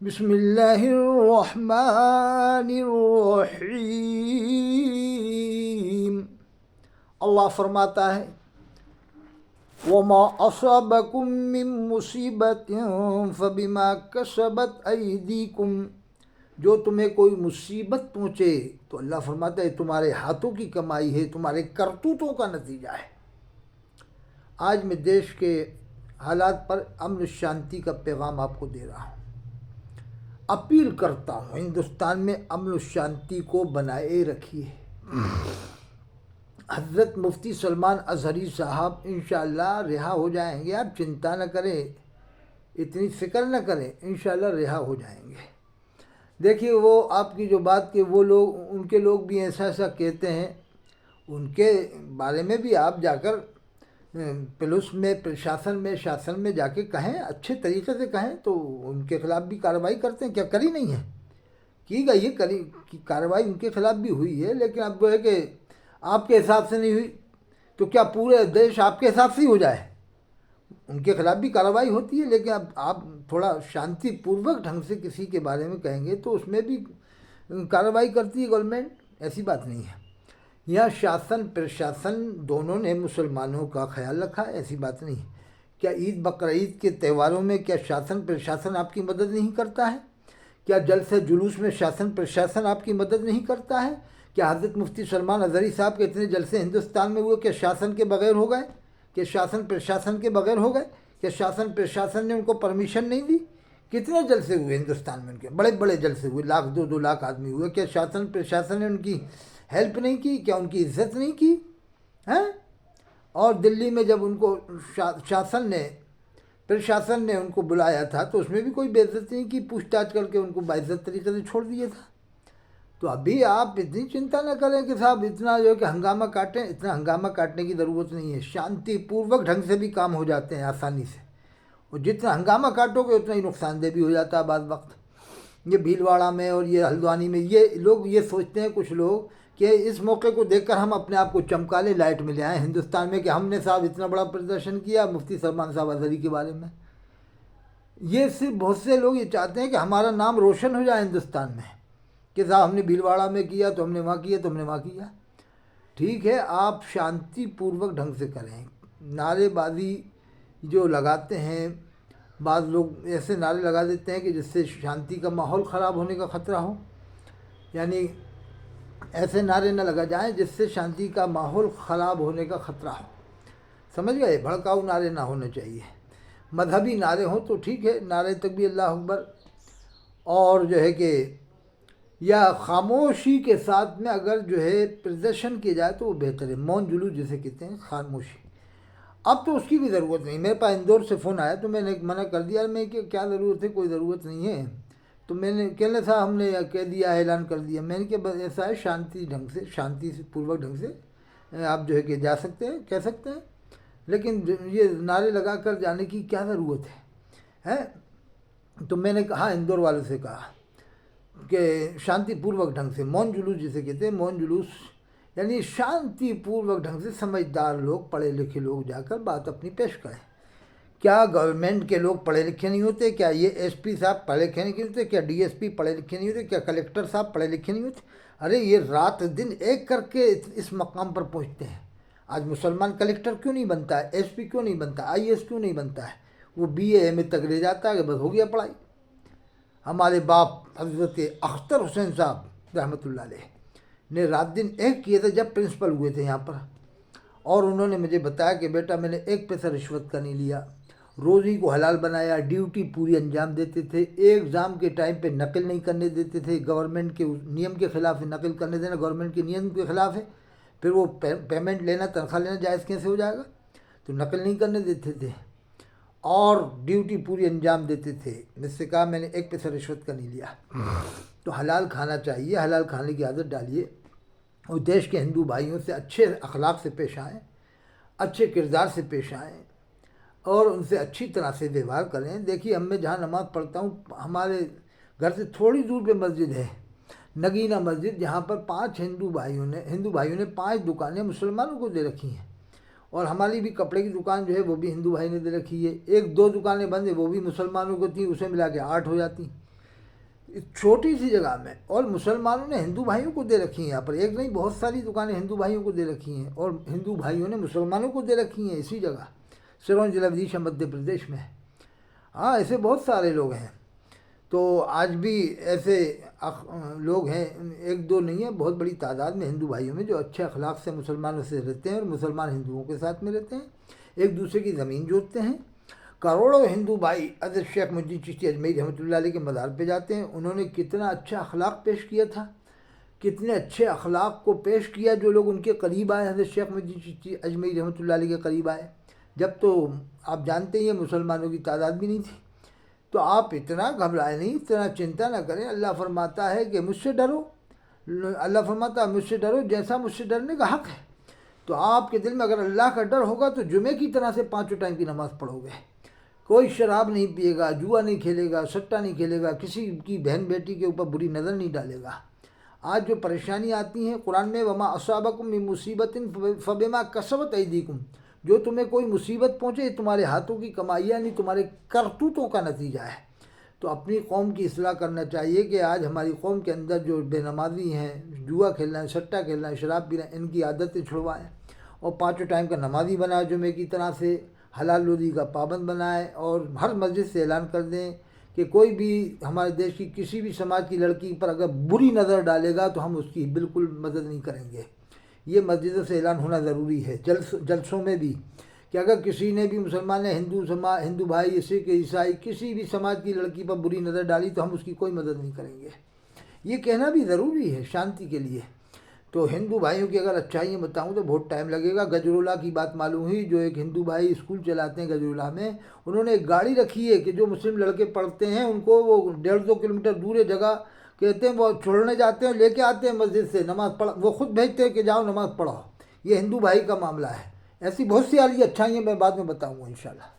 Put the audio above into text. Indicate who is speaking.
Speaker 1: बिस्मिल्लाहिर्रहमानिर्रहीम। अल्लाह फरमाता है, वमा असाबकुम मिन मुसीबतिन फबिमा कसबत अयदीकुम। जो तुम्हें कोई मुसीबत पहुँचे तो अल्लाह फरमाता है तुम्हारे हाथों की कमाई है, तुम्हारे करतूतों का नतीजा है। आज मैं देश के हालात पर अमन शांति का पैगाम आपको दे रहा हूँ। अपील करता हूँ, हिंदुस्तान में अमन शांति को बनाए रखिए। हज़रत मुफ्ती सलमान अज़हरी साहब इंशाअल्लाह रिहा हो जाएंगे, आप चिंता न करें, इतनी फ़िक्र न करें, इंशाअल्लाह रिहा हो जाएंगे। देखिए, वो आपकी जो बात के वो लोग, उनके लोग भी ऐसा ऐसा कहते हैं, उनके बारे में भी आप जाकर पुलिस में, प्रशासन में, शासन में जाके कहें, अच्छे तरीके से कहें तो उनके खिलाफ़ भी कार्रवाई करते हैं। क्या करी नहीं है? की गई है, करी की कार्रवाई उनके खिलाफ़ भी हुई है, लेकिन अब वो है कि आपके हिसाब से नहीं हुई तो क्या पूरे देश आपके हिसाब से ही हो जाए? उनके खिलाफ़ भी कार्रवाई होती है, लेकिन अब आप थोड़ा शांतिपूर्वक ढंग से किसी के बारे में कहेंगे तो उसमें भी कार्रवाई करती है गवर्नमेंट। ऐसी बात नहीं है। यह शासन प्रशासन दोनों ने मुसलमानों का ख्याल रखा है, ऐसी बात नहीं है। क्या ईद बकर ईद के त्योहारों में क्या शासन प्रशासन आपकी मदद नहीं करता है? क्या जलसे जुलूस में शासन प्रशासन आपकी मदद नहीं करता है? क्या हज़रत मुफ्ती सलमान अज़हरी साहब के इतने जलसे हिंदुस्तान में हुए, क्या शासन के बगैर हो गए? क्या शासन प्रशासन के बगैर हो गए? क्या शासन प्रशासन ने उनको परमिशन नहीं दी? कितने जलसे हुए हिंदुस्तान में उनके, बड़े बड़े जलसे हुए, लाख दो लाख आदमी हुए। क्या शासन प्रशासन ने उनकी हेल्प नहीं की? क्या उनकी इज्जत नहीं की? हैं? और दिल्ली में जब उनको शासन ने, प्रशासन ने उनको बुलाया था तो उसमें भी कोई बेइज्जती नहीं की, पूछताछ करके उनको बाइज्जत तरीके से छोड़ दिया था। तो अभी आप इतनी चिंता न करें कि साहब इतना जो है कि हंगामा काटें, इतना हंगामा काटने की ज़रूरत नहीं है। शांतिपूर्वक ढंग से भी काम हो जाते हैं आसानी से, और जितना हंगामा काटोगे उतना ही नुकसानदेह भी हो जाता है बाद वक्त। ये भीलवाड़ा में और ये हल्द्वानी में ये लोग ये सोचते हैं कुछ लोग कि इस मौके को देखकर हम अपने आप को चमका ले, लाइट में ले आए हिंदुस्तान में कि हमने साहब इतना बड़ा प्रदर्शन किया मुफ्ती सलमान साहब अज़हरी के बारे में। ये सिर्फ बहुत से लोग ये चाहते हैं कि हमारा नाम रोशन हो जाए हिंदुस्तान में कि साहब हमने भीलवाड़ा में किया तो हमने वहाँ किया तो हमने वहाँ किया। ठीक है, आप शांतिपूर्वक ढंग से करें। नारेबाजी जो लगाते हैं, बाद लोग ऐसे नारे लगा देते हैं कि जिससे शांति का माहौल ख़राब होने का ख़तरा हो, यानी ऐसे नारे न लगा जाएं जिससे शांति का माहौल ख़राब होने का ख़तरा हो। समझ गए? भड़काऊ नारे ना होने चाहिए। मजहबी नारे हों तो ठीक है, नारे तक भी अल्लाह अकबर, और जो है कि या खामोशी के साथ में अगर जो है प्रदर्शन किया जाए तो वो बेहतर है। मौन जुलूस जिसे कहते हैं, खामोशी। अब तो उसकी भी ज़रूरत नहीं। मेरे पास इंदौर से फ़ोन आया तो मैंने मना कर दिया, मैं कि क्या ज़रूरत है, कोई ज़रूरत नहीं है। तो मैंने कहने था हमने कह दिया, ऐलान कर दिया। मैंने कि बस ऐसा है, शांति ढंग से, शांति से पूर्वक ढंग से आप जो है कि जा सकते हैं, कह सकते हैं, लेकिन ये नारे लगा कर जाने की क्या ज़रूरत है? तो मैंने कहा, इंदौर वाले से कहा कि शांतिपूर्वक ढंग से, मौन जुलूस जिसे कहते हैं, मौन जुलूस यानी शांतिपूर्वक ढंग से समझदार लोग, पढ़े लिखे लोग जाकर बात अपनी पेश करें। क्या गवर्नमेंट के लोग पढ़े लिखे नहीं होते? क्या ये एसपी साहब पढ़े लिखे नहीं होते? क्या डीएसपी पढ़े लिखे नहीं होते? क्या कलेक्टर साहब पढ़े लिखे नहीं होते? अरे ये रात दिन एक करके इस मकाम पर पहुंचते हैं। आज मुसलमान कलेक्टर क्यों नहीं बनता है, एसपी क्यों नहीं बनता, आईएएस क्यों नहीं बनता है? वो बीए एमए तक ले जाता है कि बस हो गया पढ़ाई। हमारे बाप हज़रत अख्तर हुसैन साहब रहमतुल्लाह अलैह ने रात दिन एक किए थे जब प्रिंसिपल हुए थे यहाँ पर, और उन्होंने मुझे बताया कि बेटा मैंने एक पैसा रिश्वत का नहीं लिया, रोज़ी को हलाल बनाया, ड्यूटी पूरी अंजाम देते थे, एग्ज़ाम के टाइम पे नकल नहीं करने देते थे। गवर्नमेंट के नियम के ख़िलाफ़ है, नकल करने देना गवर्नमेंट के नियम के ख़िलाफ़ है। फिर वो पेमेंट लेना, तनख्वाह लेना जायज़ कैसे हो जाएगा? तो नकल नहीं करने देते थे और ड्यूटी पूरी अंजाम देते थे। मुझसे कहा मैंने एक पैसा रिश्वत का नहीं लिया। तो हलाल खाना चाहिए, हलाल खाने की आदत डालिए, और देश के हिंदू भाइयों से अच्छे अखलाक से पेश आएँ, अच्छे किरदार से पेश आएँ, और उनसे अच्छी तरह से व्यवहार करें। देखिए, हम मैं जहाँ नमाज़ पढ़ता हूँ, हमारे घर से थोड़ी दूर पे मस्जिद है, नगीना मस्जिद, जहाँ पर 5 हिंदू भाइयों ने 5 दुकानें मुसलमानों को दे रखी हैं, और हमारी भी कपड़े की दुकान जो है वो भी हिंदू भाई ने दे रखी है। 1-2 दुकानें बंद है, वो भी मुसलमानों को थी, उसे मिला के 8 हो जाती। इस छोटी सी जगह में, और मुसलमानों ने हिंदू भाइयों को दे रखी हैं यहाँ पर, एक नहीं बहुत सारी दुकानें हिंदू भाइयों को दे रखी हैं और हिंदू भाइयों ने मुसलमानों को दे रखी हैं इसी जगह, सिरोंज जिला विदिशा मध्य प्रदेश में। हाँ, ऐसे बहुत सारे लोग हैं। तो आज भी ऐसे लोग हैं, एक दो नहीं है, बहुत बड़ी तादाद में हिंदू भाइयों में जो अच्छे अखलाक से मुसलमानों से रहते हैं और मुसलमान हिंदुओं के साथ में रहते हैं, एक दूसरे की ज़मीन जोतते हैं। करोड़ों हिंदू भाई हज़रत शेख मुहिद्दीन चिश्ती अजमेरी रहमतुल्लाह अलैह के मज़ार पे जाते हैं। उन्होंने कितना अच्छा अखलाक पेश किया था, कितने अच्छे अखलाक को पेश किया जो लोग उनके करीब आए, हज़रत शेख मुहिद्दीन चिश्ती अजमेरी रहमतुल्लाह अलैह के करीब आए। जब तो आप जानते ही हैं मुसलमानों की तादाद भी नहीं थी। तो आप इतना घबराए नहीं, इतना चिंता ना करें। अल्लाह फरमाता है कि मुझसे डरो, अल्लाह फरमाता है मुझसे डरो जैसा मुझसे डरने का हक़ है। तो आपके दिल में अगर अल्लाह का डर होगा तो जुमे की तरह से 5 टाइम की नमाज़ पढ़ोगे। कोई शराब नहीं पिएगा, जुआ नहीं खेलेगा, सट्टा नहीं खेलेगा, किसी की बहन बेटी के ऊपर बुरी नज़र नहीं डालेगा। आज जो परेशानी आती हैं कुरान में, वमा असाबकुम मिन मुसीबतिन फबिमा कसबत ऐदीकुम, जो तुम्हें कोई मुसीबत पहुँचे तुम्हारे हाथों की कमाइयाँ नहीं, तुम्हारे करतूतों का नतीजा है। तो अपनी कौम की इस्लाह करना चाहिए कि आज हमारी कौम के अंदर जो बेनमाजी हैं, जुआ खेलना है, सट्टा खेलना है, शराब पीना, इनकी आदतें छुड़वाएँ और 5 टाइम का नमाजी बनाए, जुमे की तरह से हलाल रोज़ी का पाबंद बनाए और हर मस्जिद से ऐलान कर दें कि कोई भी हमारे देश की किसी भी समाज की लड़की पर अगर बुरी नज़र डालेगा तो हम उसकी बिल्कुल मदद नहीं करेंगे। ये मस्जिदों से ऐलान होना ज़रूरी है, जलसों में भी, कि अगर किसी ने भी मुसलमान, हिंदू भाई, सिख, ईसाई, किसी भी समाज की लड़की पर बुरी नज़र डाली तो हम उसकी कोई मदद नहीं करेंगे। ये कहना भी ज़रूरी है शांति के लिए। तो हिंदू भाइयों की अगर अच्छाइयाँ बताऊँ तो बहुत टाइम लगेगा। गजरुल्लाह की बात मालूम हुई, जो एक हिंदू भाई स्कूल चलाते हैं गजरुल्लाह में, उन्होंने एक गाड़ी रखी है कि जो मुस्लिम लड़के पढ़ते हैं उनको वो 1.5-2 किलोमीटर दूर है जगह, कहते हैं वो छोड़ने जाते हैं, लेके आते हैं मस्जिद से, नमाज़ पढ़, वो खुद भेजते हैं कि जाओ नमाज़ पढ़ो। ये हिंदू भाई का मामला है। ऐसी बहुत सी अच्छाइयाँ मैं बाद में बताऊँगा इंशाल्लाह।